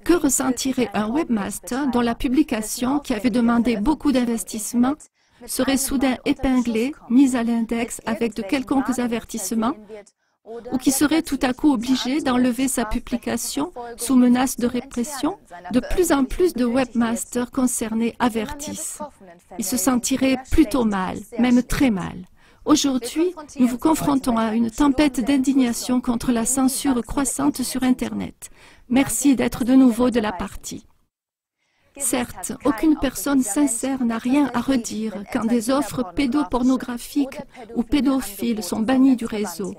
Que ressentirait un webmaster dont la publication, qui avait demandé beaucoup d'investissement, serait soudain épinglée, mise à l'index avec de quelconques avertissements, ou qui serait tout à coup obligé d'enlever sa publication sous menace de répression? De plus en plus de webmasters concernés avertissent. Ils se sentiraient plutôt mal, même très mal. Aujourd'hui, nous vous confrontons à une tempête d'indignation contre la censure croissante sur Internet. Merci d'être de nouveau de la partie. Certes, aucune personne sincère n'a rien à redire quand des offres pédopornographiques ou pédophiles sont bannies du réseau.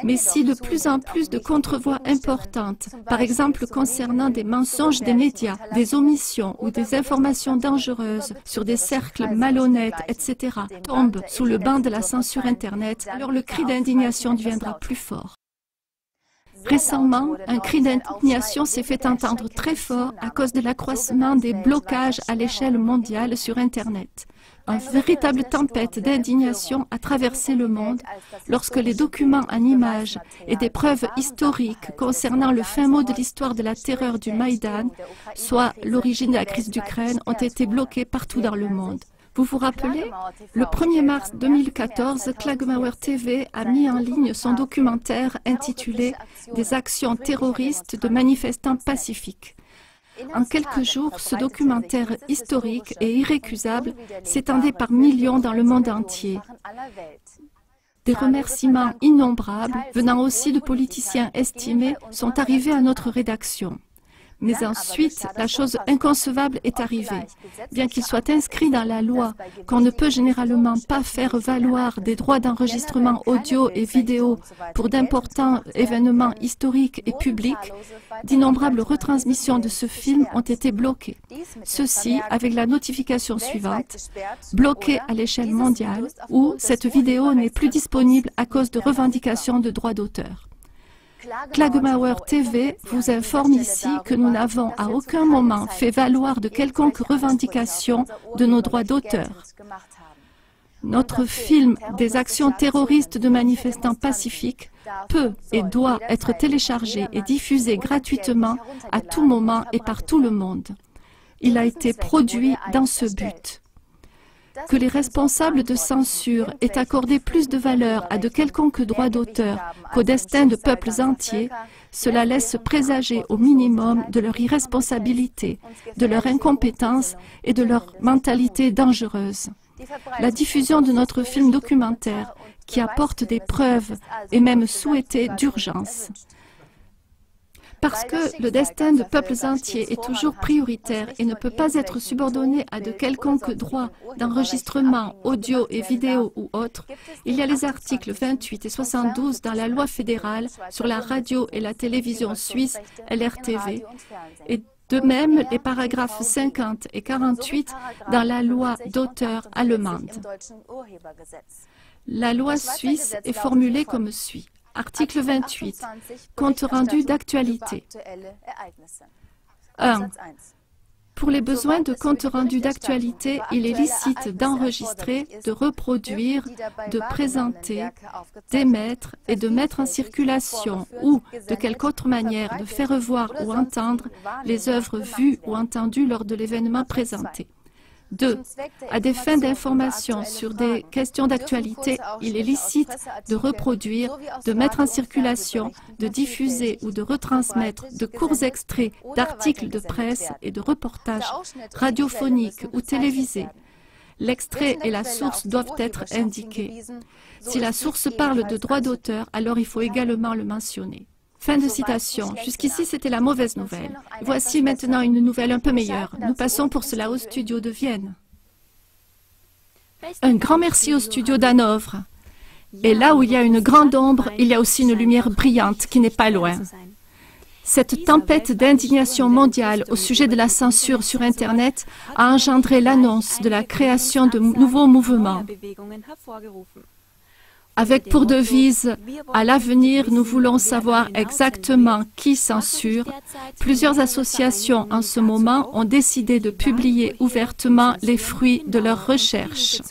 Mais si de plus en plus de contrevoix importantes, par exemple concernant des mensonges des médias, des omissions ou des informations dangereuses sur des cercles malhonnêtes, etc., tombent sous le banc de la censure Internet, alors le cri d'indignation deviendra plus fort. Récemment, un cri d'indignation s'est fait entendre très fort à cause de l'accroissement des blocages à l'échelle mondiale sur Internet. Une véritable tempête d'indignation a traversé le monde lorsque les documents en images et des preuves historiques concernant le fin mot de l'histoire de la terreur du Maïdan, soit l'origine de la crise d'Ukraine, ont été bloqués partout dans le monde. Vous vous rappelez? Le 1er mars 2014, Klagemauer TV a mis en ligne son documentaire intitulé « Des actions terroristes de manifestants pacifiques ». En quelques jours, ce documentaire historique et irrécusable s'étendait par millions dans le monde entier. Des remerciements innombrables, venant aussi de politiciens estimés, sont arrivés à notre rédaction. Mais ensuite, la chose inconcevable est arrivée. Bien qu'il soit inscrit dans la loi qu'on ne peut généralement pas faire valoir des droits d'enregistrement audio et vidéo pour d'importants événements historiques et publics, d'innombrables retransmissions de ce film ont été bloquées. Ceci avec la notification suivante, bloquée à l'échelle mondiale, où cette vidéo n'est plus disponible à cause de revendications de droits d'auteur. Klagemauer TV vous informe ici que nous n'avons à aucun moment fait valoir de quelconque revendication de nos droits d'auteur. Notre film des actions terroristes de manifestants pacifiques peut et doit être téléchargé et diffusé gratuitement à tout moment et par tout le monde. Il a été produit dans ce but. Que les responsables de censure aient accordé plus de valeur à de quelconques droits d'auteur qu'au destin de peuples entiers, cela laisse présager au minimum de leur irresponsabilité, de leur incompétence et de leur mentalité dangereuse. La diffusion de notre film documentaire, qui apporte des preuves, est même souhaitée d'urgence. Parce que le destin de peuples entiers est toujours prioritaire et ne peut pas être subordonné à de quelconques droits d'enregistrement audio et vidéo ou autres, il y a les articles 28 et 72 dans la loi fédérale sur la radio et la télévision suisse LRTV et de même les paragraphes 50 et 48 dans la loi d'auteur allemande. La loi suisse est formulée comme suit. Article 28. Compte rendu d'actualité. 1. Pour les besoins de compte rendu d'actualité, il est licite d'enregistrer, de reproduire, de présenter, d'émettre et de mettre en circulation ou, de quelque autre manière, de faire voir ou entendre les œuvres vues ou entendues lors de l'événement présenté. 2. À des fins d'information sur des questions d'actualité, il est licite de reproduire, de mettre en circulation, de diffuser ou de retransmettre de courts extraits d'articles de presse et de reportages radiophoniques ou télévisés. L'extrait et la source doivent être indiqués. Si la source parle de droit d'auteur, alors il faut également le mentionner. Fin de citation. Jusqu'ici, c'était la mauvaise nouvelle. Voici maintenant une nouvelle un peu meilleure. Nous passons pour cela au studio de Vienne. Un grand merci au studio d'Hanovre. Et là où il y a une grande ombre, il y a aussi une lumière brillante qui n'est pas loin. Cette tempête d'indignation mondiale au sujet de la censure sur Internet a engendré l'annonce de la création de nouveaux mouvements. Avec pour devise « À l'avenir, nous voulons savoir exactement qui censure », plusieurs associations en ce moment ont décidé de publier ouvertement les fruits de leurs recherches.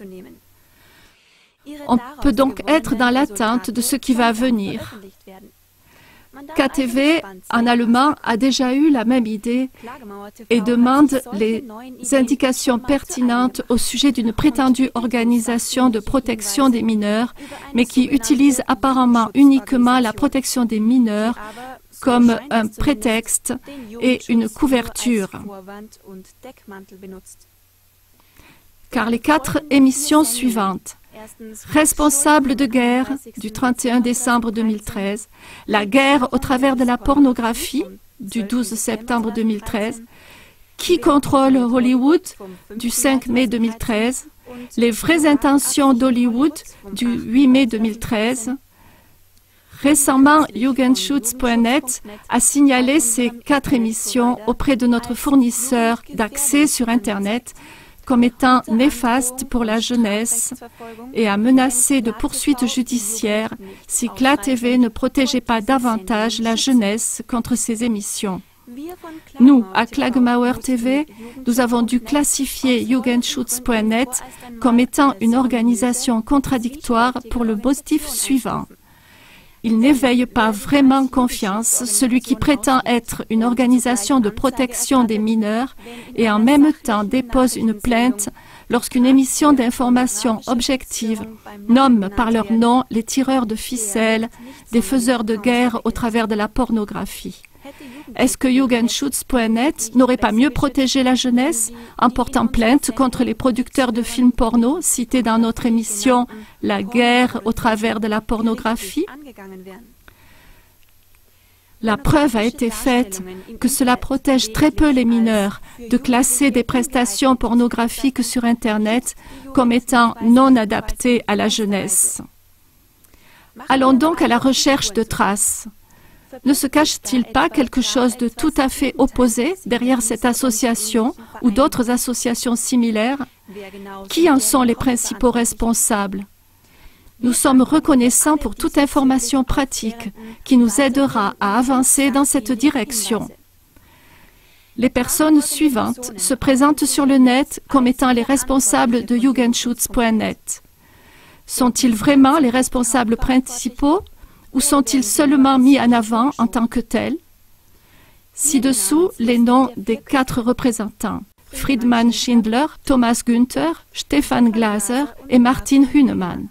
On peut donc être dans l'attente de ce qui va venir. KTV, en allemand, a déjà eu la même idée et demande les indications pertinentes au sujet d'une prétendue organisation de protection des mineurs, mais qui utilise apparemment uniquement la protection des mineurs comme un prétexte et une couverture. Car les 4 émissions suivantes, Responsable de guerre du 31 décembre 2013, La guerre au travers de la pornographie du 12 septembre 2013, Qui contrôle Hollywood du 5 mai 2013, Les vraies intentions d'Hollywood du 8 mai 2013. Récemment, Jugendschutz.net a signalé ces 4 émissions auprès de notre fournisseur d'accès sur Internet comme étant néfastes pour la jeunesse et a menacé de poursuites judiciaires si KlaTV ne protégeait pas davantage la jeunesse contre ces émissions. Nous, à Klagemauer TV, nous avons dû classifier Jugendschutz.net comme étant une organisation contradictoire pour le motif suivant. Il n'éveille pas vraiment confiance, celui qui prétend être une organisation de protection des mineurs et en même temps dépose une plainte lorsqu'une émission d'information objective nomme par leur nom les tireurs de ficelles, des faiseurs de guerre au travers de la pornographie. Est-ce que Jugendschutz.net n'aurait pas mieux protégé la jeunesse en portant plainte contre les producteurs de films porno cités dans notre émission « La guerre au travers de la pornographie » La preuve a été faite que cela protège très peu les mineurs de classer des prestations pornographiques sur Internet comme étant non adaptées à la jeunesse. Allons donc à la recherche de traces. Ne se cache-t-il pas quelque chose de tout à fait opposé derrière cette association ou d'autres associations similaires? Qui en sont les principaux responsables? Nous sommes reconnaissants pour toute information pratique qui nous aidera à avancer dans cette direction. Les personnes suivantes se présentent sur le net comme étant les responsables de Jugendschutz.net. Sont-ils vraiment les responsables principaux? Ou sont-ils seulement mis en avant en tant que tels? Ci-dessous, les noms des 4 représentants. Friedman Schindler, Thomas Günther, Stefan Glaser et Martin Hünemann.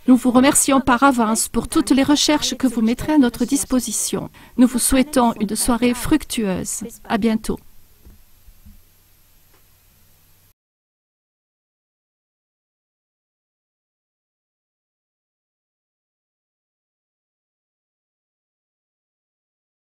Nous vous remercions par avance pour toutes les recherches que vous mettrez à notre disposition. Nous vous souhaitons une soirée fructueuse. À bientôt.